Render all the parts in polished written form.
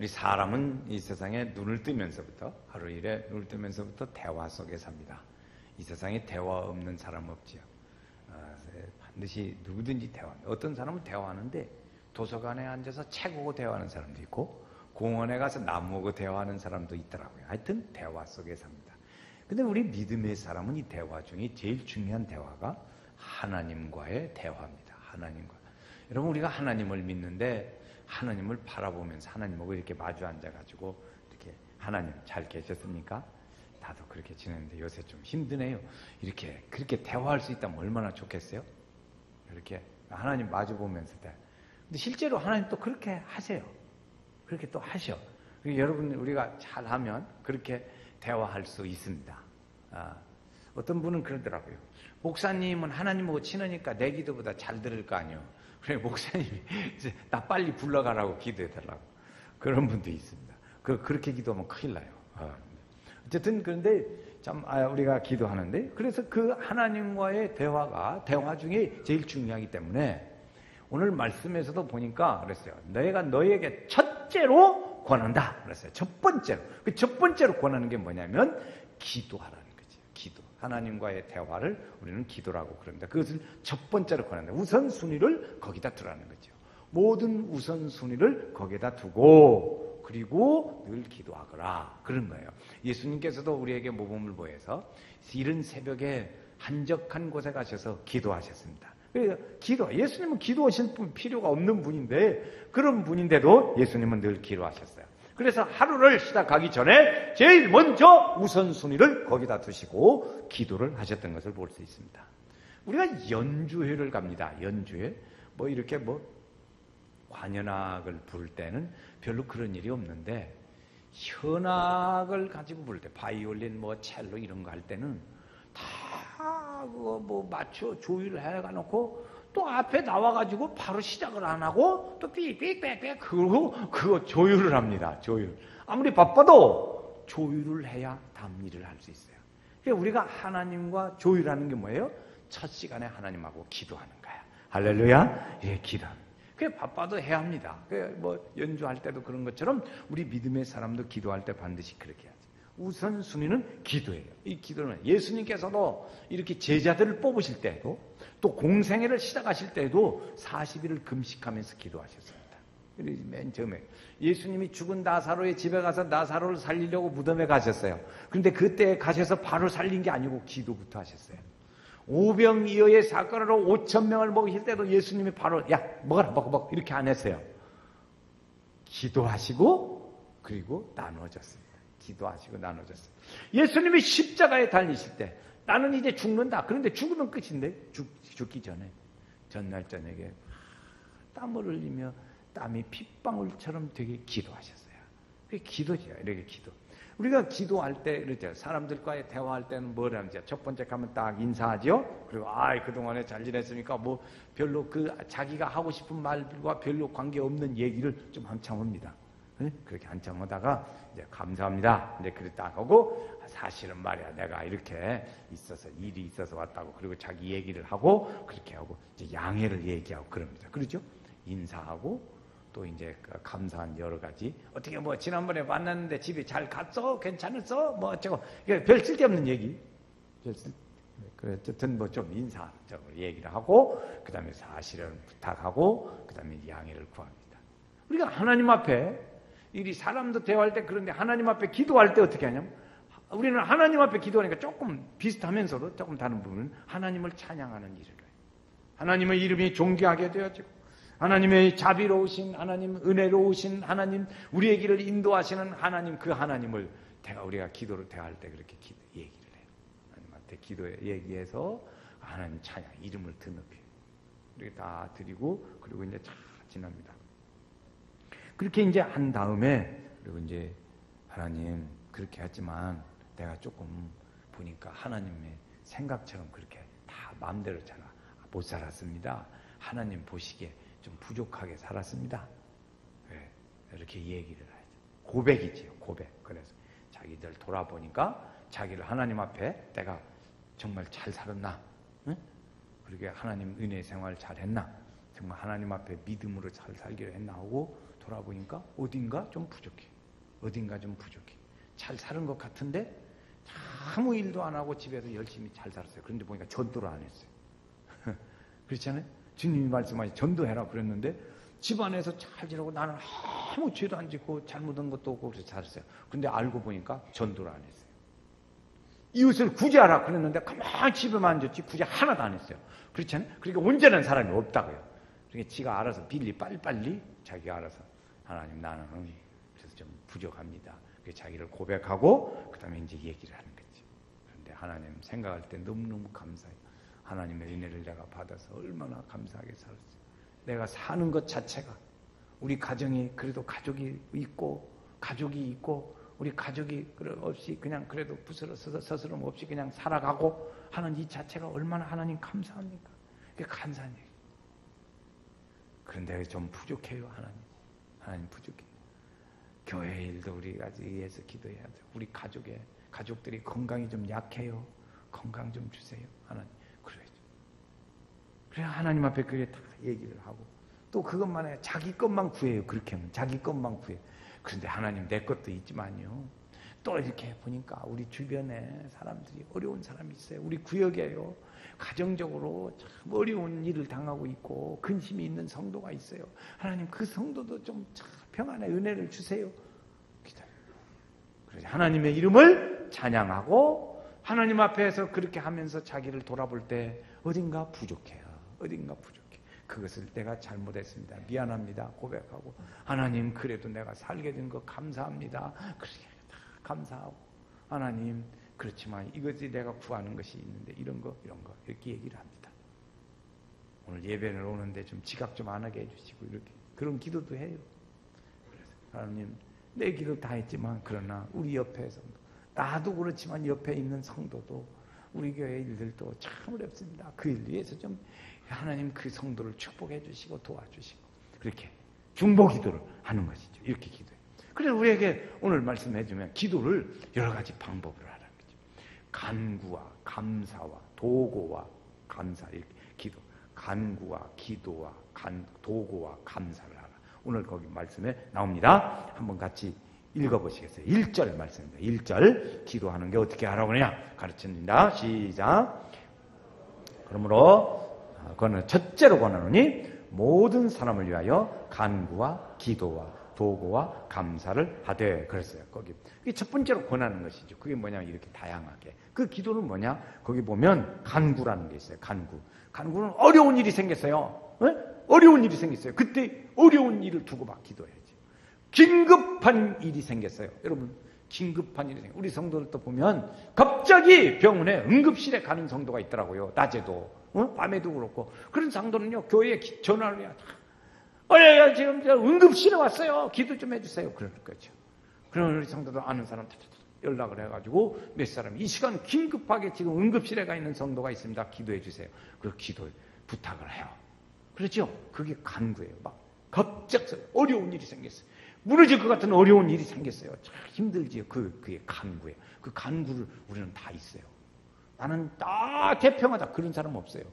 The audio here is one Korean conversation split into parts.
우리 사람은 이 세상에 눈을 뜨면서부터, 하루 일에 눈을 뜨면서부터 대화 속에 삽니다. 이 세상에 대화 없는 사람 없지요. 반드시 누구든지 대화합니다. 어떤 사람은 대화하는데 도서관에 앉아서 책 보고 대화하는 사람도 있고 공원에 가서 나무 보고 대화하는 사람도 있더라고요. 하여튼 대화 속에 삽니다. 근데 우리 믿음의 사람은 이 대화 중에 제일 중요한 대화가 하나님과의 대화입니다. 하나님과. 여러분, 우리가 하나님을 믿는데 하나님을 바라보면서 하나님하고 이렇게 마주 앉아가지고 이렇게 하나님 잘 계셨습니까? 나도 그렇게 지내는데 요새 좀 힘드네요. 이렇게 그렇게 대화할 수 있다면 얼마나 좋겠어요? 이렇게 하나님 마주 보면서 근데 실제로 하나님 또 그렇게 하세요. 그렇게 또 하셔. 여러분, 우리가 잘하면 그렇게 대화할 수 있습니다. 어떤 분은 그러더라고요. 목사님은 하나님하고 친하니까 내 기도보다 잘 들을 거 아니에요. 그래, 목사님이 나 빨리 불러가라고 기도해달라고. 그런 분도 있습니다. 그렇게 기도하면 큰일 나요. 어쨌든 그런데 참 우리가 기도하는데, 그래서 그 하나님과의 대화가 대화 중에 제일 중요하기 때문에 오늘 말씀에서도 보니까 그랬어요. 내가 너에게 첫째로 권한다 그랬어요. 첫 번째로. 그 첫 번째로 권하는 게 뭐냐면 기도하라는 거죠. 기도. 하나님과의 대화를 우리는 기도라고 그럽니다. 그것을 첫 번째로 권한다. 우선순위를 거기다 두라는 거죠. 모든 우선순위를 거기다 두고 그리고 늘 기도하거라. 그런 거예요. 예수님께서도 우리에게 모범을 보여서 이른 새벽에 한적한 곳에 가셔서 기도하셨습니다. 기도. 예수님은 기도하실 필요가 없는 분인데, 그런 분인데도 예수님은 늘 기도하셨어요. 그래서 하루를 시작하기 전에 제일 먼저 우선순위를 거기다 두시고 기도를 하셨던 것을 볼 수 있습니다. 우리가 연주회를 갑니다. 연주회. 이렇게 관현악을 부를 때는 별로 그런 일이 없는데, 현악을 가지고 부를 때, 바이올린, 첼로 이런 거 할 때는 다 그거 맞춰 조율을 해가놓고 또 앞에 나와가지고 바로 시작을 안 하고 또 삑삑삑삑 그거 조율을 합니다. 조율. 아무리 바빠도 조율을 해야 다음 일을 할 수 있어요. 그러니까 우리가 하나님과 조율하는 게 뭐예요? 첫 시간에 하나님하고 기도하는 거야. 할렐루야. 예, 기도합니다. 그게 바빠도 해야 합니다. 연주할 때도 그런 것처럼 우리 믿음의 사람도 기도할 때 반드시 그렇게 해야죠. 우선순위는 기도예요. 이 기도는 예수님께서도 이렇게 제자들을 뽑으실 때도 또 공생애를 시작하실 때도 40일을 금식하면서 기도하셨습니다. 맨 처음에 예수님이 죽은 나사로의 집에 가서 나사로를 살리려고 무덤에 가셨어요. 그런데 그때 가셔서 바로 살린 게 아니고 기도부터 하셨어요. 오병이어의 사건으로 5,000명을 먹이실 때도 예수님이 바로 야 먹어라 먹어 이렇게 안 했어요. 기도하시고 그리고 나눠줬습니다. 기도하시고 나눠줬어요. 예수님이 십자가에 달리실 때 나는 이제 죽는다. 그런데 죽으면 끝인데 죽기 전에 전날 저녁에 땀을 흘리며 땀이 핏방울처럼 되게 기도하셨어요. 그게 기도죠. 이렇게 기도. 우리가 기도할 때 그렇죠. 사람들과의 대화할 때는 뭘 하죠? 첫 번째 가면 딱 인사하죠. 그리고 그동안에 잘 지냈으니까 별로 자기가 하고 싶은 말과 별로 관계없는 얘기를 좀 한참 합니다. 그렇게 한참 하다가 이제 감사합니다. 이제 그래 딱 하고 사실은 말이야 내가 이렇게 일이 있어서 왔다고 그리고 자기 얘기를 하고 그렇게 하고 이제 양해를 얘기하고 그럽니다. 그렇죠? 인사하고 또 이제 감사한 여러 가지 어떻게 지난번에 만났는데 집에 잘 갔어? 괜찮았어? 어쩌고 별 쓸데없는 얘기 그래 어쨌든 좀 인사적으로 얘기를 하고 그 다음에 사실은 부탁하고 그 다음에 양해를 구합니다. 우리가 하나님 앞에 사람도 대화할 때 그런데 하나님 앞에 기도할 때 어떻게 하냐면 우리는 하나님 앞에 기도하니까 조금 비슷하면서도 조금 다른 부분은 하나님을 찬양하는 일을 해요. 하나님의 이름이 존귀하게 되어지고 하나님의 자비로우신 하나님, 은혜로우신 하나님, 우리의 길을 인도하시는 하나님, 그 하나님을 우리가 기도로 대할 때 그렇게 얘기를 해요. 하나님한테 기도에 얘기해서 하나님 찬양, 이름을 드높여요. 이렇게 다 드리고 그리고 이제 잘 지납니다. 그렇게 이제 한 다음에 그리고 이제 하나님 그렇게 했지만 내가 조금 보니까 하나님의 생각처럼 그렇게 다 마음대로 잘 못 살았습니다. 하나님 보시기에 좀 부족하게 살았습니다. 네, 이렇게 얘기를 하죠. 고백이지요, 고백. 그래서 자기들 돌아보니까 자기를 하나님 앞에 내가 정말 잘 살았나? 응? 그렇게 하나님 은혜 생활 잘 했나? 정말 하나님 앞에 믿음으로 잘 살기로 했나 하고 돌아보니까 어딘가 좀 부족해. 어딘가 좀 부족해. 잘 사는 것 같은데 아무 일도 안 하고 집에서 열심히 잘 살았어요. 그런데 보니까 전도를 안 했어요. 그렇잖아요? 주님이 말씀하시 전도해라 그랬는데 집안에서 잘 지내고 나는 아무 죄도 안 짓고 잘못한 것도 없고 그래서 잘했어요. 근데 알고 보니까 전도를 안 했어요. 이웃을 구제하라 그랬는데 가만히 집에만 앉았지 구제 하나도 안 했어요. 그렇잖아요? 그러니까 온전한 사람이 없다고요. 그러니까 지가 알아서 빨리 자기가 알아서 하나님 나는 그래서 좀 부족합니다. 그래서 자기를 고백하고 그 다음에 이제 얘기를 하는 거지. 그런데 하나님 생각할 때 너무너무 감사해요. 하나님의 은혜를 내가 받아서 얼마나 감사하게 살았어요. 내가 사는 것 자체가 우리 가정이 그래도 가족이 있고 우리 가족이 없이 그냥 그래도 부스러서 서스럼 없이 그냥 살아가고 하는 이 자체가 얼마나 하나님 감사합니까? 그게 감사한 얘기. 그런데 좀 부족해요. 하나님 부족해요. 교회 일도 우리가 위해서 기도해야 돼요. 우리 가족들이 건강이 좀 약해요. 건강 좀 주세요. 하나님 그래야죠. 그래 하나님 앞에 그게 다 얘기를 하고 또 그것만 해요. 자기 것만 구해요. 그렇게 하면 자기 것만 구해요. 그런데 하나님 내 것도 있지만요. 또 이렇게 보니까 우리 주변에 사람들이 어려운 사람이 있어요. 우리 구역에요. 가정적으로 참 어려운 일을 당하고 있고 근심이 있는 성도가 있어요. 하나님 그 성도도 좀 평안의 은혜를 주세요. 기다려요. 그래서 하나님의 이름을 찬양하고 하나님 앞에서 그렇게 하면서 자기를 돌아볼 때 어딘가 부족해요. 어딘가 부족해. 그것을 내가 잘못했습니다. 미안합니다. 고백하고 하나님 그래도 내가 살게 된 거 감사합니다. 그렇게 다 감사하고 하나님 그렇지만 이것이 내가 구하는 것이 있는데 이런 거 이렇게 얘기를 합니다. 오늘 예배를 오는데 좀 지각 좀 안 하게 해주시고 이렇게 그런 기도도 해요. 그래서 하나님 내 기도 다 했지만 그러나 우리 옆에 성도 나도 그렇지만 옆에 있는 성도도 우리 교회 일들도 참 어렵습니다. 그 일 위해서 좀 하나님 그 성도를 축복해 주시고 도와주시고 그렇게 중보 기도를 하는 것이죠. 이렇게 기도해요. 그래서 우리에게 오늘 말씀해 주면 기도를 여러 가지 방법으로 하라는 거죠. 간구와 감사와 도고와 감사 이렇게 기도. 간구와 기도와 도고와 감사를 하라. 오늘 거기 말씀에 나옵니다. 한번 같이 읽어보시겠어요? 1절 말씀입니다. 1절 기도하는 게 어떻게 하라고 그러냐 가르칩니다. 시작. 그러므로 그거는 첫째로 권하노니 모든 사람을 위하여 간구와 기도와 도고와 감사를 하되 그랬어요. 거기 그게 첫 번째로 권하는 것이죠. 그게 뭐냐 이렇게 다양하게 그 기도는 뭐냐 거기 보면 간구라는 게 있어요. 간구는 어려운 일이 생겼어요. 네? 어려운 일이 생겼어요. 그때 어려운 일을 두고 막 기도해야지. 긴급한 일이 생겼어요. 여러분 긴급한 일이 생겼어요. 우리 성도들도 보면 갑자기 병원에 응급실에 가는 성도가 있더라고요. 낮에도 밤에도 그렇고 그런 성도는요 교회에 전화를 해야 지금 응급실에 왔어요. 기도 좀 해주세요. 그럴 거죠. 그러면 우리 성도도 아는 사람 연락을 해가지고 몇 사람이 이 시간 긴급하게 지금 응급실에 가 있는 성도가 있습니다. 기도해 주세요. 그 기도 부탁을 해요. 그렇죠? 그게 간구예요. 막 갑자기 어려운 일이 생겼어요. 무너질 것 같은 어려운 일이 생겼어요. 참 힘들지요. 그게 간구예요. 그 간구를 우리는 다 있어요. 나는 다 태평하다 그런 사람 없어요.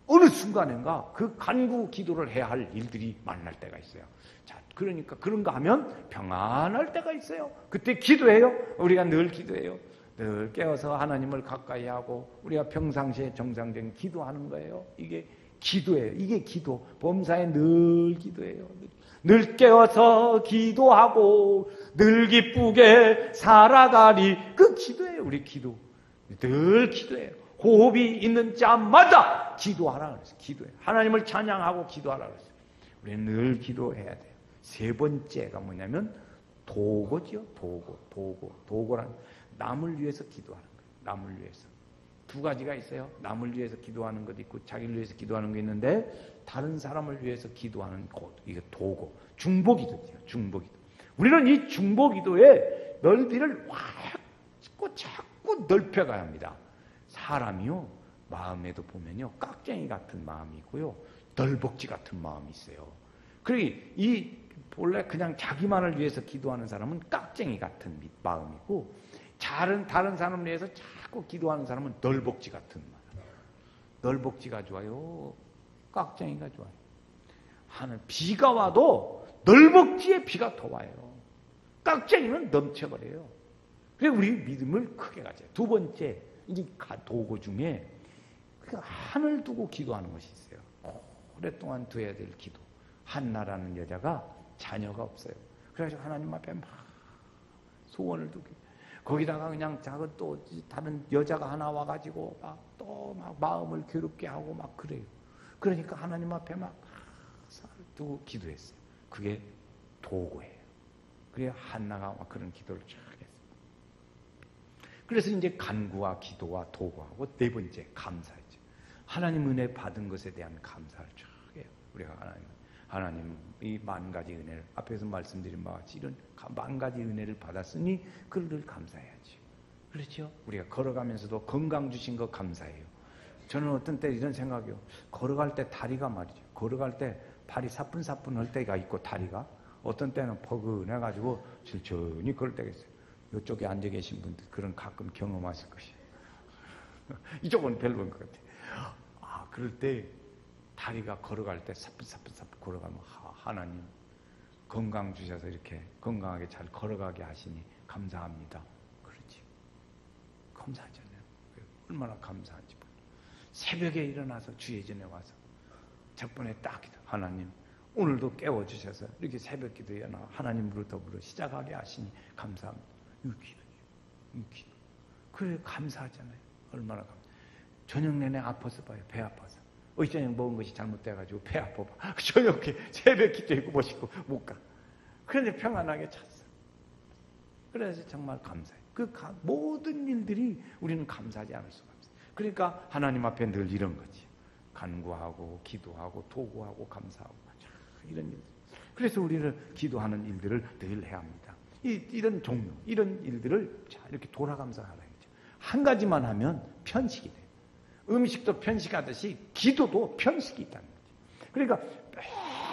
어느 순간인가 그 간구 기도를 해야 할 일들이 만날 때가 있어요. 자, 그러니까 그런 거 하면 평안할 때가 있어요. 그때 기도해요. 우리가 늘 기도해요. 늘 깨어서 하나님을 가까이 하고 우리가 평상시에 정상적인 기도하는 거예요. 이게 기도예요. 이게 기도. 범사에 늘 기도해요. 늘 깨어서 기도하고 늘 기쁘게 살아가리. 그 기도예요. 우리 기도. 늘 기도해요. 호흡이 있는 자마다 기도하라 그랬어요. 기도해요. 하나님을 찬양하고 기도하라 그랬어요. 우리는 늘 기도해야 돼요. 세 번째가 뭐냐면 도고죠. 도고란 남을 위해서 기도하는 거예요. 남을 위해서. 두 가지가 있어요. 남을 위해서 기도하는 것도 있고 자기를 위해서 기도하는 게 있는데 다른 사람을 위해서 기도하는 것 이게 도고 중보기도죠. 중보기도. 우리는 이 중보기도의 넓이를 자꾸 넓혀가야 합니다. 사람이요 마음에도 보면요 깍쟁이 같은 마음이 있고요 널벅지 같은 마음이 있어요. 그러니 이 본래 그냥 자기만을 위해서 기도하는 사람은 깍쟁이 같은 마음이고 다른 사람을 위해서 자꾸 기도하는 사람은 널벅지 같은 마음. 널벅지가 좋아요? 깍쟁이가 좋아요? 비가 와도 널벅지에 비가 더 와요. 깍쟁이는 넘쳐버려요. 그래서 우리 믿음을 크게 가져요. 두 번째, 이제 도구 중에 하늘 두고 기도하는 것이 있어요. 오랫동안 둬야 될 기도. 한나라는 여자가 자녀가 없어요. 그래서 하나님 앞에 막 소원을 두고, 거기다가 그냥 작은 또 다른 여자가 하나 와가지고 또 막 마음을 괴롭게 하고 막 그래요. 그러니까 하나님 앞에 막 두고 기도했어요. 그게 도구예요. 그래야 한나가 막 그런 기도를 쫙 했어요. 그래서 이제 간구와 기도와 도구하고 네 번째 감사했죠. 하나님 은혜 받은 것에 대한 감사를 쫙 해요. 우리가 하나님 이 만 가지 은혜를 앞에서 말씀드린 바와 같이 이런 만 가지 은혜를 받았으니 그를 감사해야지. 그렇죠? 우리가 걸어가면서도 건강 주신 거 감사해요. 저는 어떤 때 이런 생각이요. 걸어갈 때 다리가 말이죠. 걸어갈 때 발이 사뿐사뿐 할 때가 있고 다리가 어떤 때는 포근해가지고 천천히 걸을 때가 있어요. 이쪽에 앉아 계신 분들 그런 가끔 경험하실 것이에요. 이쪽은 별로인 것 같아요. 그럴 때 다리가 걸어갈 때 사뿐사뿐 걸어가면 하나님 건강 주셔서 이렇게 건강하게 잘 걸어가게 하시니 감사합니다. 그렇지. 감사하잖아요. 얼마나 감사한지. 새벽에 일어나서 주의 전에 와서 적번에 딱 기도. 하나님 오늘도 깨워주셔서 이렇게 새벽 기도에 하나님으로 더불어 시작하게 하시니 감사합니다. 이 기도. 그래 감사하잖아요. 얼마나 감사. 저녁 내내 아파서 봐요. 배 아파서. 저녁 먹은 것이 잘못돼가지고 배 아파 봐. 저녁에 새벽 기도 있고 멋있고 못 가. 그런데 평안하게 잤어. 그래서 정말 감사해. 모든 일들이 우리는 감사하지 않을 수가 없어요. 그러니까 하나님 앞에 늘 이런 거지. 간구하고 기도하고 도구하고 감사하고 이런 일. 그래서 우리는 기도하는 일들을 늘 해야 합니다. 이런 종류, 이런 일들을 이렇게 돌아가면서 하라 했죠. 한 가지만 하면 편식이 돼요. 음식도 편식하듯이 기도도 편식이 있다는 거지. 그러니까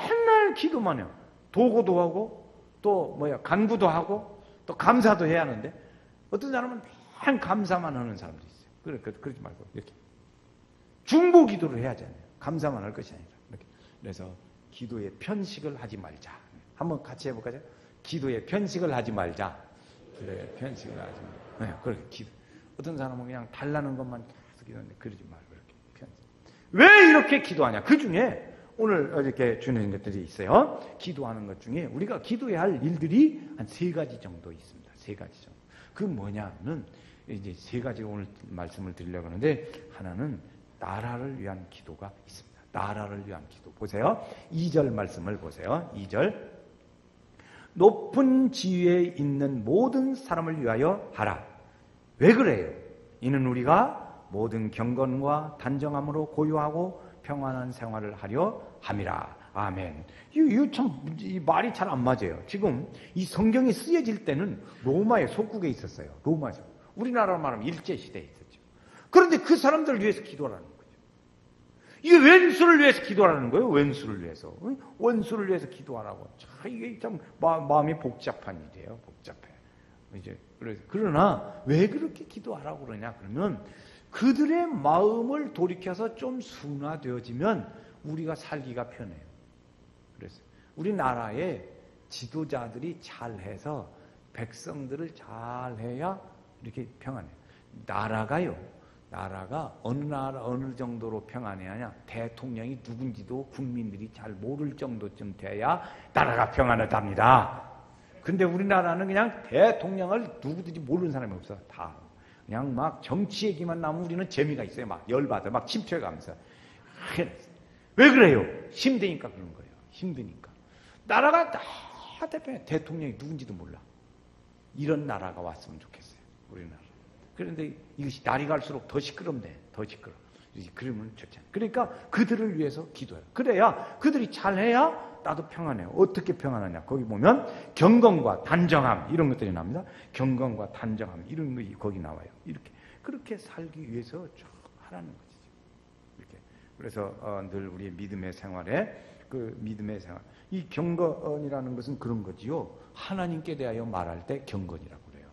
맨날 기도만 해요. 도구도 하고 또 간구도 하고 또 감사도 해야 하는데 어떤 사람은 맨 감사만 하는 사람도 있어요. 그러지 말고 이렇게 중보 기도를 해야 하잖아요. 감사만 할 것이 아니라 이렇게. 그래서 기도에 편식을 하지 말자. 한번 같이 해볼까요? 기도에 편식을 하지 말자. 기도에 편식을 하지 말자. 네, 그렇게 기도. 어떤 사람은 그냥 달라는 것만 계속 기도하는데 그러지 말고 이렇게 편식. 왜 이렇게 기도하냐? 그 중에 오늘 이렇게 주는 것들이 있어요. 기도하는 것 중에 우리가 기도해야 할 일들이 한 3가지 정도 있습니다. 3가지 정도. 그 뭐냐면 이제 3가지 오늘 말씀을 드리려고 하는데 하나는 나라를 위한 기도가 있습니다. 나라를 위한 기도. 보세요. 2절 말씀을 보세요. 2절. 높은 지위에 있는 모든 사람을 위하여 하라. 왜 그래요? 이는 우리가 모든 경건과 단정함으로 고요하고 평안한 생활을 하려 함이라. 아멘. 이거 참 이 말이 잘 안 맞아요. 지금 이 성경이 쓰여질 때는 로마의 속국에 있었어요. 로마죠. 우리나라로 말하면 일제시대에 있었죠. 그런데 그 사람들을 위해서 기도하라는 거죠. 이게 왼수를 위해서 기도하라는 거예요. 왼수를 위해서. 원수를 위해서 기도하라고. 참 이게 참 마음이 복잡한 일이에요. 복잡해. 그러나 왜 그렇게 기도하라고 그러냐? 그러면 그들의 마음을 돌이켜서 좀 순화되어지면 우리가 살기가 편해요. 그래서 우리나라의 지도자들이 잘해서 백성들을 잘해야 이렇게 평안해요. 나라가 어느 정도로 평안해야 하냐? 대통령이 누군지도 국민들이 잘 모를 정도쯤 돼야 나라가 평안하답니다. 근데 우리나라는 그냥 대통령을 누구든지 모르는 사람이 없어. 다. 그냥 막 정치 얘기만 나오면 우리는 재미가 있어요. 막 열받아. 막 침투해가면서. 왜 그래요? 힘드니까 그런 거예요. 힘드니까. 나라가 다 대통령이 누군지도 몰라. 이런 나라가 왔으면 좋겠어요. 우리나라. 그런데 이것이 날이 갈수록 더 시끄럽네. 더 시끄러. 그러면 좋지 않아요. 그러니까 그들을 위해서 기도해요. 그래야 그들이 잘해야 나도 평안해요. 어떻게 평안하냐? 거기 보면 경건과 단정함 이런 것들이 나옵니다. 경건과 단정함 이런 것이 거기 나와요. 이렇게 그렇게 살기 위해서 쭉 하라는 것이죠. 이렇게 그래서 늘 우리의 믿음의 생활에 믿음의 생활 이 경건이라는 것은 그런 거지요. 하나님께 대하여 말할 때 경건이라고 그래요.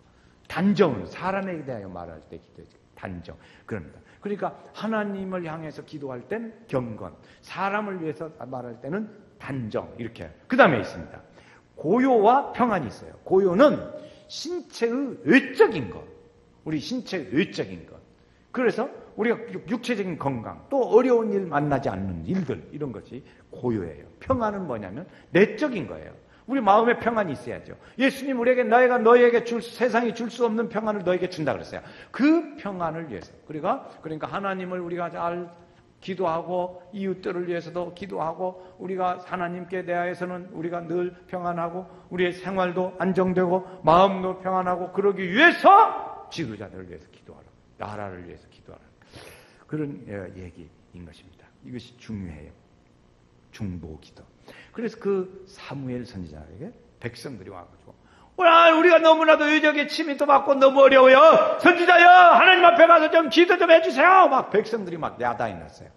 단정은 사람에 대하여 말할 때 기도해요. 단정 그럽니다. 그러니까 하나님을 향해서 기도할 땐 경건, 사람을 위해서 말할 때는 단정 이렇게. 그 다음에 있습니다. 고요와 평안이 있어요. 고요는 신체의 외적인 것, 우리 신체의 외적인 것. 그래서 우리가 육체적인 건강, 또 어려운 일 만나지 않는 일들, 이런 것이 고요예요. 평안은 뭐냐면 내적인 거예요. 우리 마음에 평안이 있어야죠. 예수님 우리에게 내가 너에게 세상이 줄 수 없는 평안을 너에게 준다 그랬어요. 그 평안을 위해서. 그러니까 하나님을 우리가 잘 기도하고 이웃들을 위해서도 기도하고 우리가 하나님께 대하여서는 우리가 늘 평안하고 우리의 생활도 안정되고 마음도 평안하고 그러기 위해서 지도자들을 위해서 기도하라. 나라를 위해서 기도하라. 그런 얘기인 것입니다. 이것이 중요해요. 중보기도. 그래서 그 사무엘 선지자에게 백성들이 와가지고 우리가 너무나도 의적에 침입도 받고 너무 어려워요. 선지자여 하나님 앞에 가서 좀 기도 좀 해주세요. 막 백성들이 막 야단이 났어요.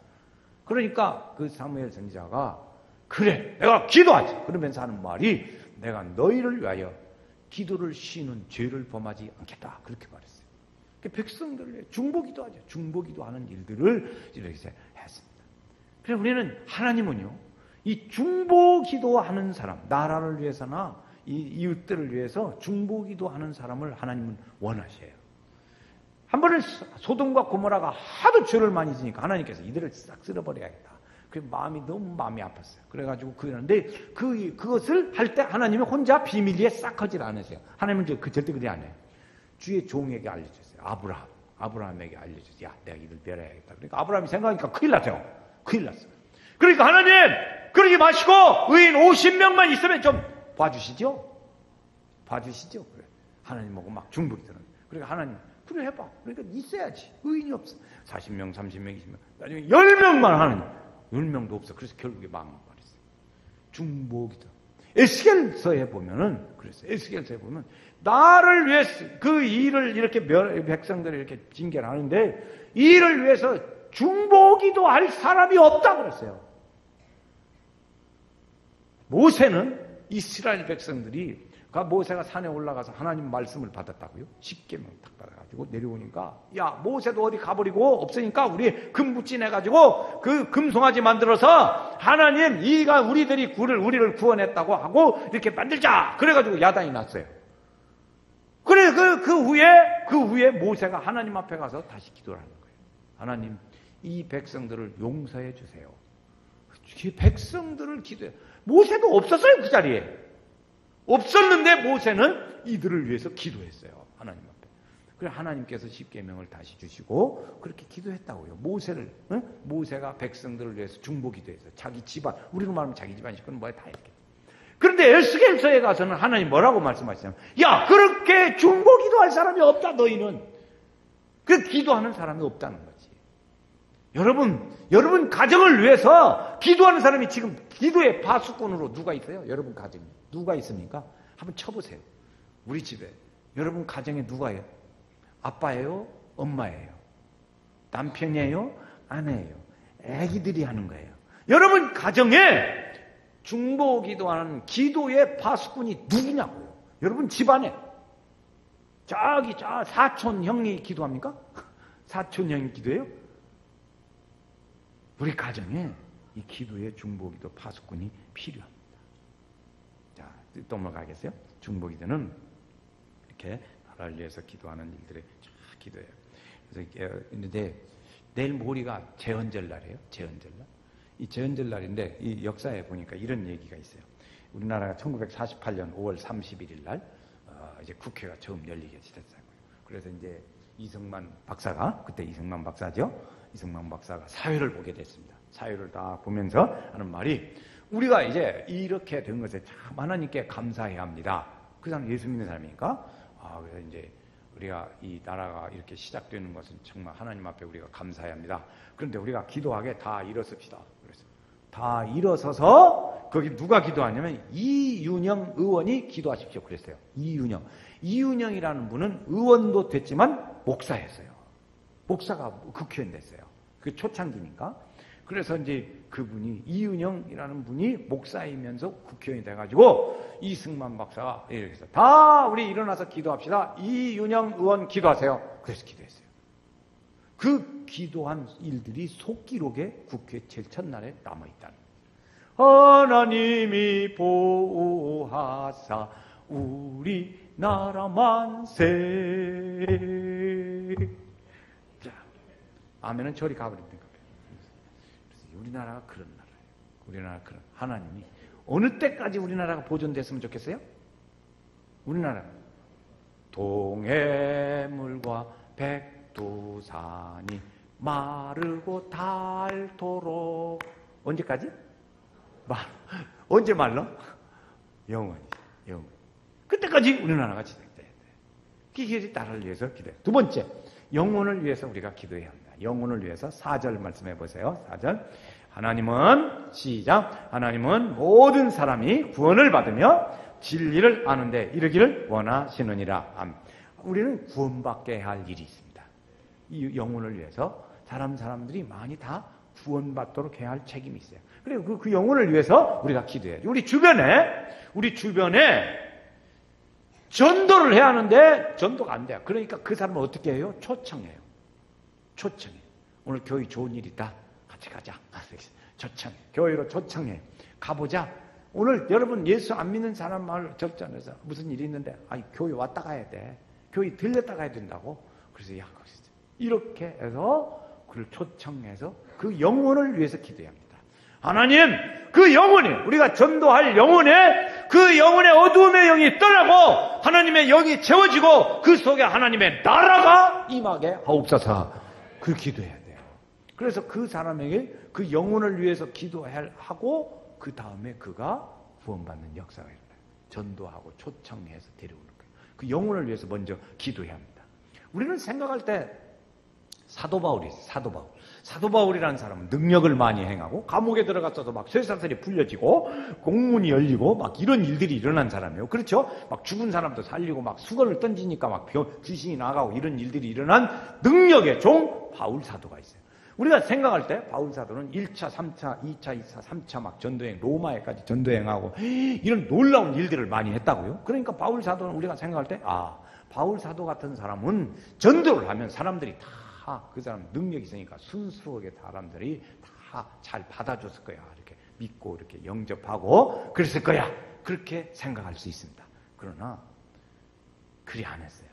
그러니까 그 사무엘 선지자가 그래 내가 기도하지. 그러면서 하는 말이 내가 너희를 위하여 기도를 쉬는 죄를 범하지 않겠다. 그렇게 말했어요. 백성들을 위해 중보기도하죠. 중보기도하는 일들을 이렇게 했습니다. 그래서 우리는 하나님은요. 이 중보기도하는 사람, 나라를 위해서나 이웃들을 위해서 중보기도하는 사람을 하나님은 원하셔요. 한 번은 소돔과 고모라가 하도 죄를 많이 지니까 하나님께서 이들을 싹 쓸어버려야겠다. 그 마음이 너무 마음이 아팠어요. 그래가지고 그런데 그것을 할 때 하나님이 혼자 비밀리에 싹 하질 않으세요. 하나님은 절대 그리 안 해요. 주의 종에게 알려줬어요. 아브라함에게 알려줬어요. 야, 내가 이들 멸해야겠다. 그러니까 아브라함이 생각하니까 큰일 났어요. 큰일 났어요. 그러니까 하나님 그러지 마시고 의인 50명만 있으면 좀 봐주시죠. 그래. 하나님 보고 막 중보기도는. 그러니까 하나님 그래 해봐. 그러니까 있어야지. 의인이 없어. 40명, 30명, 20명. 나중에 10명만 하나님. 10명도 없어. 그래서 결국에 망해버렸어요. 중보기도. 에스겔서에 보면은 그랬어요. 에스겔서에 보면 나를 위해서 그 일을 이렇게 백성들을 이렇게 징계하는데 이 일을 위해서 중보기도 할 사람이 없다 그랬어요. 모세는 이스라엘 백성들이 모세가 산에 올라가서 하나님 말씀을 받았다고요. 10계명 딱 받아가지고 내려오니까 야 모세도 어디 가버리고 없으니까 우리 금붙이 내가지고 그 금송아지 만들어서 하나님 이가 우리들이 우리를 구원했다고 하고 이렇게 만들자. 그래가지고 야단이 났어요. 그래 그 후에 모세가 하나님 앞에 가서 다시 기도를 하는 거예요. 하나님 이 백성들을 용서해 주세요. 백성들을 기도해. 모세도 없었어요. 그 자리에. 없었는데 모세는 이들을 위해서 기도했어요. 하나님 앞에. 그래 하나님께서 십계명을 다시 주시고 그렇게 기도했다고요. 모세가 백성들을 위해서 중보기도해서 자기 집안, 우리로 말하면 자기 집안 식구는 뭐야 다 이렇게. 그런데 에스겔서에 가서는 하나님 뭐라고 말씀하시냐면 야 그렇게 중보기도할 사람이 없다 너희는. 그 기도하는 사람이 없다는 거지. 여러분 가정을 위해서 기도하는 사람이 지금 기도의 파수꾼으로 누가 있어요? 여러분 가정에 누가 있습니까? 한번 쳐보세요. 우리 집에 여러분 가정에 누가요? 아빠예요? 엄마예요? 남편이에요? 아내예요? 애기들이 하는 거예요. 여러분 가정에 중보기도하는 기도의 파수꾼이 누구냐고요? 여러분 집안에 저 사촌 형이 기도합니까? 사촌 형이 기도해요? 우리 가정에 이 기도의 중보기도 파수꾼이 필요합니다. 자, 또 넘어가겠어요? 중보기도는 이렇게 나라를 위해서 기도하는 일들에 기도해요. 그래서 근데 내일 모레가 제헌절 날이에요. 제헌절 날. 이 제헌절 날인데 이 역사에 보니까 이런 얘기가 있어요. 우리나라가 1948년 5월 31일 날 이제 국회가 처음 열리게 됐어요. 그래서 이제 이승만 박사가 그때 이승만 박사죠. 이승만 박사가 사회를 보게 됐습니다. 사회를 다 보면서 하는 말이 우리가 이제 이렇게 된 것에 참 하나님께 감사해야 합니다. 그 사람 예수 믿는 사람이니까 그래서 이제 우리가 이 나라가 이렇게 시작되는 것은 정말 하나님 앞에 우리가 감사해야 합니다. 그런데 우리가 기도하게 다 일어섭시다. 그래서 다 일어서서 거기 누가 기도하냐면 이윤영 의원이 기도하십시오. 그랬어요. 이윤영이라는 분은 의원도 됐지만 목사였어요. 목사가 국회의원 됐어요. 그 초창기니까. 그래서 이제 그분이 이윤영이라는 분이 목사이면서 국회의원이 돼가지고 이승만 박사가 이렇게 해서 다 우리 일어나서 기도합시다. 이윤영 의원 기도하세요. 그래서 기도했어요. 그 기도한 일들이 속기록에 국회 제일 첫날에 남아있다는 거예요. 하나님이 보호하사 우리나라 만세. 자, 아멘은 저리 가버립니다. 우리나라가 그런 나라예요. 우리나라 그런 하나님이 어느 때까지 우리나라가 보존됐으면 좋겠어요? 우리나라 동해물과 백두산이 마르고 닳도록 언제까지? 언제 말라? 영원히. 그때까지 우리나라가 지탱돼야 돼. 이게 나라를 위해서 기도해. 두 번째, 영혼을 위해서 우리가 기도해야 합니다. 영혼을 위해서 4절 말씀해 보세요. 4절. 하나님은 시작. 하나님은 모든 사람이 구원을 받으며 진리를 아는데 이르기를 원하시느니라. 우리는 구원받게 할 일이 있습니다. 이 영혼을 위해서 사람들이 많이 다 구원받도록 해야 할 책임이 있어요. 그리고 그 영혼을 위해서 우리가 기도해야죠. 우리 주변에 전도를 해야 하는데 전도가 안 돼요. 그러니까 그 사람은 어떻게 해요? 초청해요. 오늘 교회 좋은 일 있다. 같이 가자. 초청해. 교회로 초청해. 가보자. 오늘 여러분 예수 안 믿는 사람 말 접전해서 무슨 일이 있는데 교회 왔다 가야 돼. 교회 들렸다 가야 된다고. 그래서 이렇게 해서 그를 초청해서 그 영혼을 위해서 기도해야 합니다. 하나님, 그 영혼이 우리가 전도할 그 영혼의 어두움의 영이 떠나고 하나님의 영이 채워지고 그 속에 하나님의 나라가 임하게 하옵소서. 그 기도해야 돼요. 그래서 그 사람에게 그 영혼을 위해서 기도하고 그 다음에 그가 구원받는 역사가 일어나요. 전도하고 초청해서 데려오는 거예요. 그 영혼을 위해서 먼저 기도해야 합니다. 우리는 생각할 때 사도 바울이라는 사람은 능력을 많이 행하고 감옥에 들어갔어도 막 쇠사슬이 풀려지고 공문이 열리고 막 이런 일들이 일어난 사람이에요. 그렇죠? 막 죽은 사람도 살리고 막 수건을 던지니까 막 귀신이 나가고 이런 일들이 일어난 능력의 종 바울 사도가 있어요. 우리가 생각할 때 바울 사도는 1차, 3차, 2차, 2차, 3차 막 전도행, 로마에까지 전도행하고 이런 놀라운 일들을 많이 했다고요. 그러니까 바울 사도는 우리가 생각할 때 바울 사도 같은 사람은 전도를 하면 사람들이 다 그 사람 능력이 있으니까 순수하게 사람들이 다 잘 받아줬을 거야. 이렇게 믿고 이렇게 영접하고 그랬을 거야. 그렇게 생각할 수 있습니다. 그러나 그리 안 했어요.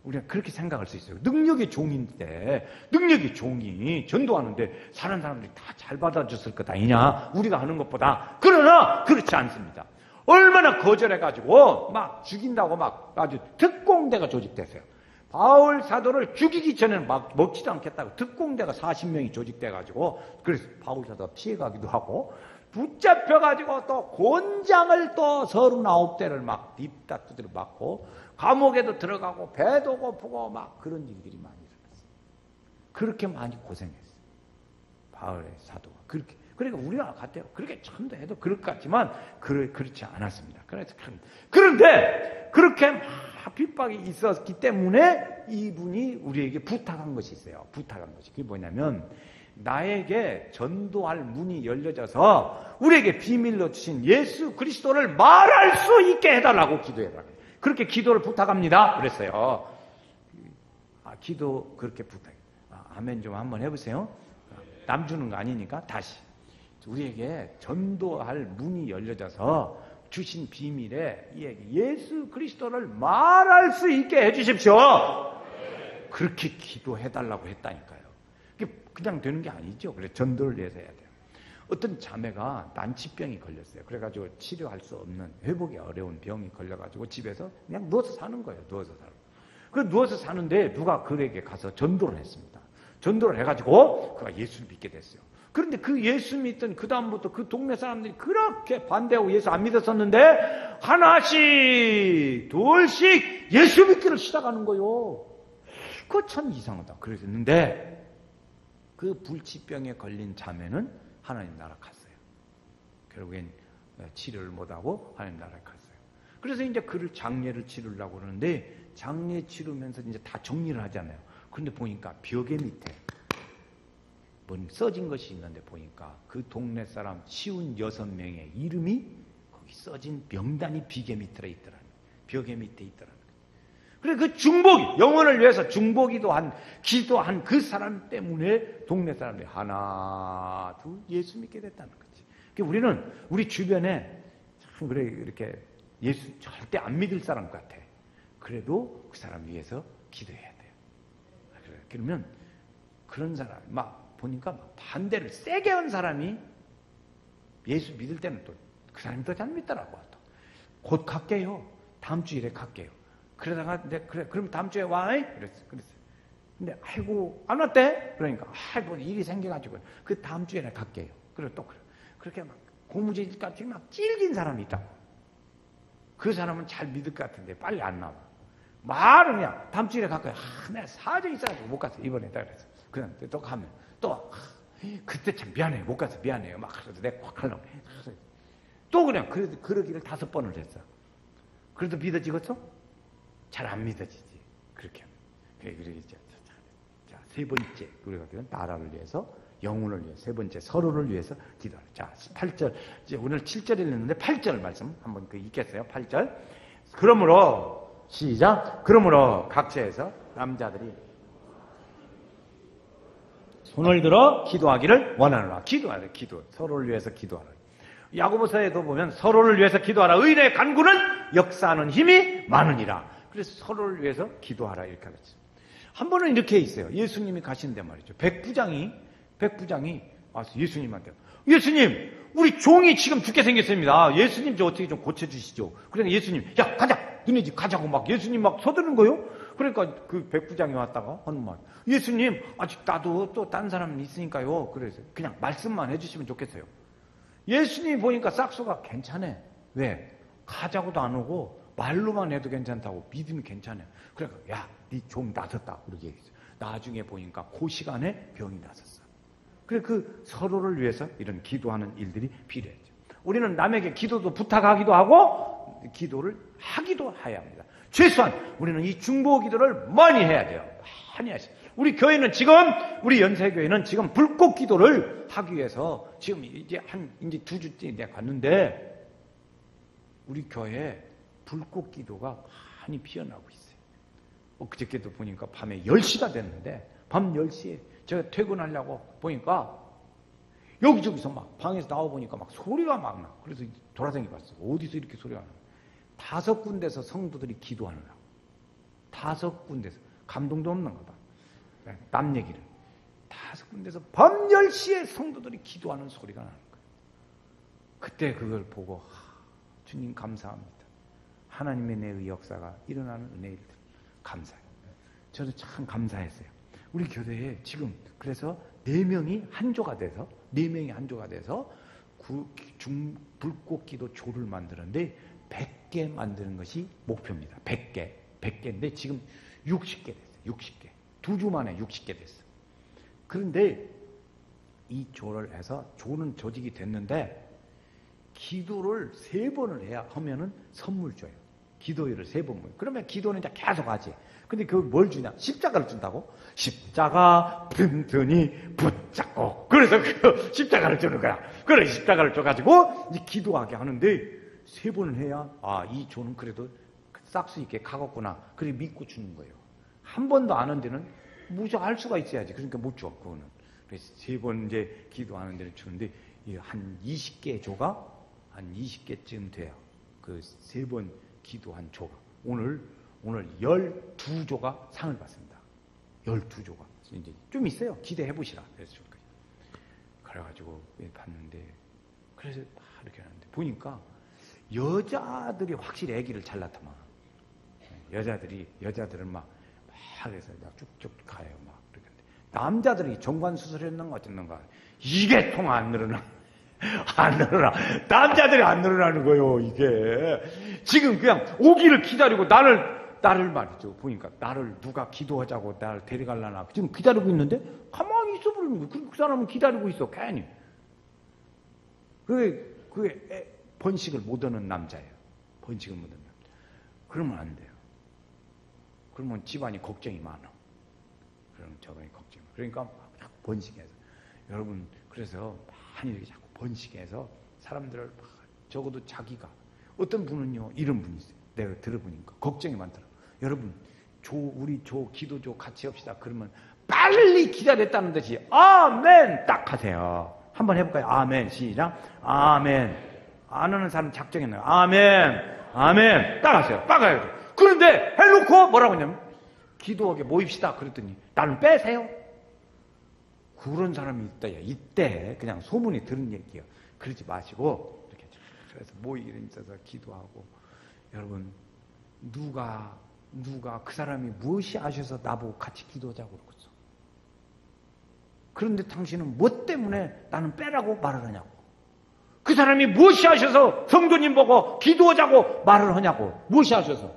우리가 그렇게 생각할 수 있어요. 능력의 종인데 능력의 종이 전도하는데 사는 사람들이 다 잘 받아줬을 것 아니냐. 우리가 하는 것보다. 그러나 그렇지 않습니다. 얼마나 거절해가지고 막 죽인다고 막 아주 특공대가 조직됐어요. 바울 사도를 죽이기 전에는 막 먹지도 않겠다고 특공대가 40명이 조직돼가지고 그래서 바울 사도가 피해가기도 하고 붙잡혀가지고 또 곤장을 또 39대를 막 딥다투드를 맞고 감옥에도 들어가고 배도 고프고 막 그런 일들이 많이 일어났어요. 그렇게 많이 고생했어요. 바울의 사도가 그렇게. 그러니까 우리가 같아요. 그렇게 전도해도 그럴 것 같지만 그렇지 않았습니다. 그런데 그렇게 막 핍박이 있었기 때문에 이분이 우리에게 부탁한 것이 있어요. 그게 뭐냐면 나에게 전도할 문이 열려져서 우리에게 비밀로 주신 예수 그리스도를 말할 수 있게 해달라고 기도해달라고. 그렇게 기도를 부탁합니다. 그랬어요. 기도 그렇게 부탁해. 아멘 좀 한번 해보세요. 남 주는 거 아니니까 다시. 우리에게 전도할 문이 열려져서 주신 비밀에 예수 그리스도를 말할 수 있게 해주십시오. 그렇게 기도해달라고 했다니까요. 그냥 되는 게 아니죠. 그래서 전도를 위해서 해야 돼요. 어떤 자매가 난치병이 걸렸어요. 그래가지고 치료할 수 없는 회복이 어려운 병이 걸려가지고 집에서 그냥 누워서 사는 거예요. 누워서 사는데 누가 그에게 가서 전도를 했습니다. 전도를 해가지고 그가 예수를 믿게 됐어요. 그런데 그 예수 믿던 그 다음부터 그 동네 사람들이 그렇게 반대하고 예수 안 믿었었는데 하나씩 둘씩 예수 믿기를 시작하는 거요. 그거 참 이상하다. 그랬는데 그 불치병에 걸린 자매는 하나님 나라 갔어요. 결국엔 치료를 못하고 하나님 나라에 갔어요. 그래서 이제 그를 장례를 치르려고 그러는데 장례 치르면서 이제 다 정리를 하잖아요. 그런데 보니까 벽에 밑에 써진 것이 있는데 보니까 그 동네 사람 56명의 이름이 거기 써진 명단이 벽에 밑에 있더라는 거예요. 그래서 그 중보기, 영혼을 위해서 기도한 그 사람 때문에 동네 사람들이 하나, 둘 예수 믿게 됐다는 거지. 그러니까 우리는 우리 주변에 참 그래 이렇게 예수 절대 안 믿을 사람 같아. 그래도 그 사람 위해서 기도해야 돼요. 그러면 그런 사람 막 보니까 막 반대를 세게 한 사람이 예수 믿을 때는 또 그 사람이 더 잘 믿더라고. 곧 갈게요. 다음 주 일에 갈게요. 그러다가 그래 그럼 다음 주에 와. 그랬어요. 근데 아이고 안 왔대. 그러니까 아이고 일이 생겨가지고 그 다음 주에 갈게요. 그래 또 그래. 그렇게 막 고무줄같이 막 찔긴 사람이 있다고. 그 사람은 잘 믿을 것 같은데 빨리 안 나와. 말은 그냥 다음 주에 갈 거야. 내가 사정이 있어가지고 못 갔어. 이번에다 그랬어. 그냥 또 가면 또 그때 참 미안해요. 못 가서 미안해요. 막 그래도 내가 확 하려고. 또 그냥 그러기를 5번을 했어. 그래도 믿어지겠어? 잘 안 믿어지지. 그렇게 하면. 그러겠죠. 자, 세 번째. 우리가 나라를 위해서, 영혼을 위해서, 세 번째, 서로를 위해서 기도하라. 자, 8절. 이제 오늘 7절에 있는데 8절 말씀 한번 읽겠어요. 8절. 그러므로, 시작. 그러므로 각처에서 남자들이 손을 들어 기도하기를 원하노라. 기도하라. 기도. 서로를 위해서 기도하라. 야고보서에도 보면 서로를 위해서 기도하라. 의인의 간구는 역사하는 힘이 많으니라. 그래서 서로를 위해서 기도하라 이렇게 하랬어요. 한 번은 이렇게 있어요. 예수님이 가시는데 말이죠. 백부장이 와서 예수님한테 예수님 우리 종이 지금 죽게 생겼습니다. 예수님 저 어떻게 좀 고쳐주시죠. 그러니까 예수님 야 가자 너네 집 가자고 막 예수님 막 서두르는 거요. 그러니까 그 백부장이 왔다가 하는 말 예수님 아직 나도 또 딴 사람 있으니까요. 그래서 그냥 말씀만 해주시면 좋겠어요. 예수님이 보니까 싹수가 괜찮아. 왜? 가자고도 안 오고 말로만 해도 괜찮다고 믿으면 괜찮아요. 그러니까 야, 네 좀 나섰다. 그렇게 얘기했어요. 나중에 보니까 그 시간에 병이 나섰어. 그래 그 서로를 위해서 이런 기도하는 일들이 필요했죠. 우리는 남에게 기도도 부탁하기도 하고 기도를 하기도 해야 합니다. 최소한 우리는 이 중보 기도를 많이 해야 돼요. 많이 하세요. 우리 교회는 지금 우리 연세교회는 지금 불꽃 기도를 하기 위해서 지금 이제 이제 2주째 내가 갔는데 우리 교회에 불꽃 기도가 많이 피어나고 있어요. 그저께도 보니까 밤에 10시가 됐는데 밤 10시에 제가 퇴근하려고 보니까 여기저기서 막 방에서 나와 보니까 막 소리가 막 나. 그래서 돌아다니 봤어요. 어디서 이렇게 소리가 나? 5군데서 성도들이 기도하느라고. 5군데서 감동도 없는가 봐. 남 얘기를 5군데서 밤 10시에 성도들이 기도하는 소리가 나는 거예요. 그때 그걸 보고 주님 감사합니다. 하나님의 내 역사가 일어나는 은혜일들 감사해요. 저는 참 감사했어요. 우리 교회에 지금 그래서 4명이 한조가 돼서 불꽃기도 조를 만드는데 100개 만드는 것이 목표입니다. 100개인데 지금 60개 됐어요. 60개. 2주 만에 60개 됐어요. 그런데 이 조를 해서 조는 조직이 됐는데 기도를 3번을 해야 하면은 선물 줘요. 기도일을 3번 모여. 그러면 기도는 이제 계속 하지. 근데 그걸 뭘 주냐? 십자가를 준다고? 십자가 든든히 붙잡고. 그래서 그 십자가를 주는 거야. 그래 십자가를 줘가지고 이제 기도하게 하는데 3번을 해야 이 조는 그래도 싹수 있게 가겠구나. 그래 믿고 주는 거예요. 한 번도 안 한 데는 알 수가 있어야지. 그러니까 못 줘. 그거는. 그래서 3번 이제 기도하는 데를 주는데 한 20개 조가 한 20개쯤 돼요. 그 3번 기도한 조가. 오늘 12조가 상을 받습니다. 12조가. 이제 좀 있어요. 기대해 보시라. 그래서 그래가지고 봤는데 그래서 이렇게 하는데 보니까 여자들이 확실히 아기를 잘 낳다만 여자들은 막 해서 쭉쭉 가요. 막 그렇게. 남자들이 정관 수술했는가 어쨌는가 이게 통 안 늘어나. 안 늘어나. 남자들이 안 늘어나는 거예요. 이게 지금 그냥 오기를 기다리고 나를 말이죠. 보니까 나를 누가 기도하자고 나를 데려가려나 지금 기다리고 있는데 가만히 있어 버리는 거예요. 그 사람은 기다리고 있어. 괜히. 그게 번식을 못 얻는 남자예요. 번식을 못 얻는 남자. 그러면 안 돼요. 그러면 집안이 걱정이 많아. 그러면 저번이 걱정이 많아. 그러니까 자꾸 번식해서. 여러분, 그래서 많이 이렇게 자꾸 번식해서 사람들을 적어도 자기가 어떤 분은요, 이런 분이 있어요. 내가 들어보니까 걱정이 많더라. 여러분, 우리 기도조 같이 합시다. 그러면 빨리 기다렸다는 듯이 아멘 딱 하세요. 한번 해볼까요? 아멘. 시작. 아멘. 안 하는 사람 작정했나요? 아멘. 아멘. 따라하세요. 따라가요. 그런데 해놓고 뭐라고 했냐면 기도하게 모입시다. 그랬더니 나는 빼세요. 그런 사람이 있다. 이때 그냥 소문이 들은 얘기예요. 그러지 마시고 이렇게 그래서 모이기를 있어서 기도하고 여러분 누가 그 사람이 무엇이 아셔서 나보고 같이 기도하자고 그러겠어. 그런데 당신은 뭐 때문에 나는 빼라고 말을 하냐고. 그 사람이 무엇이 하셔서 성도님 보고 기도하자고 말을 하냐고. 무엇이 하셔서.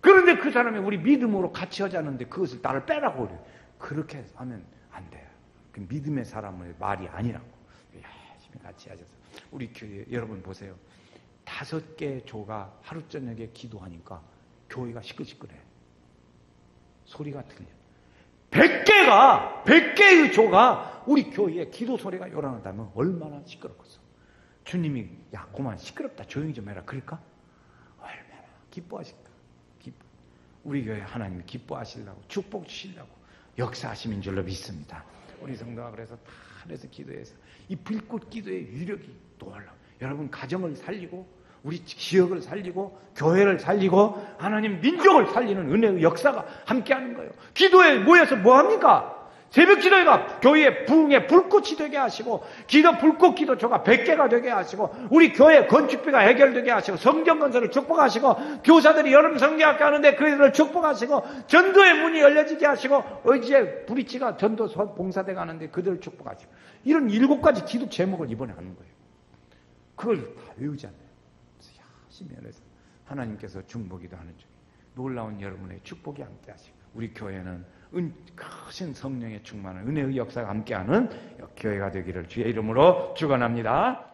그런데 그 사람이 우리 믿음으로 같이 하자는데 그것을 나를 빼라고 그래요. 그렇게 하면 안 돼요. 그 믿음의 사람의 말이 아니라고. 열심히 같이 하셔서. 우리 교회 여러분 보세요. 5개의 조가 하루 저녁에 기도하니까 교회가 시끌시끌해. 소리가 들려. 100개의 조가 우리 교회에 기도 소리가 요란하다면 얼마나 시끄럽겠어. 주님이 야 그만 시끄럽다 조용히 좀 해라 그럴까? 얼마나 기뻐하실까. 우리 교회 하나님이 기뻐하시려고 축복 주시려고 역사하심인 줄로 믿습니다. 우리 성도가 그래서 그래서 기도해서 이 불꽃 기도의 위력이 놀라워. 여러분 가정을 살리고 우리 지역을 살리고 교회를 살리고 하나님 민족을 살리는 은혜의 역사가 함께하는 거예요. 기도에 모여서 뭐합니까? 새벽 기도회가 교회의 부흥의 불꽃이 되게 하시고 불꽃 기도조가 100개가 되게 하시고 우리 교회 건축비가 해결되게 하시고 성경 건설을 축복하시고 교사들이 여름 성경학교 하는데 그들을 축복하시고 전도의 문이 열려지게 하시고 어제 브리치가 전도 봉사대 가는데 그들을 축복하시고 이런 7가지 기도 제목을 이번에 하는 거예요. 그걸 다 외우지 않나요? 시면에서 하나님께서 중보기도 하는 중에 놀라운 여러분의 축복이 함께 하시고 우리 교회는 크신 성령의 충만한 은혜의 역사가 함께하는 교회가 되기를 주의 이름으로 축원합니다.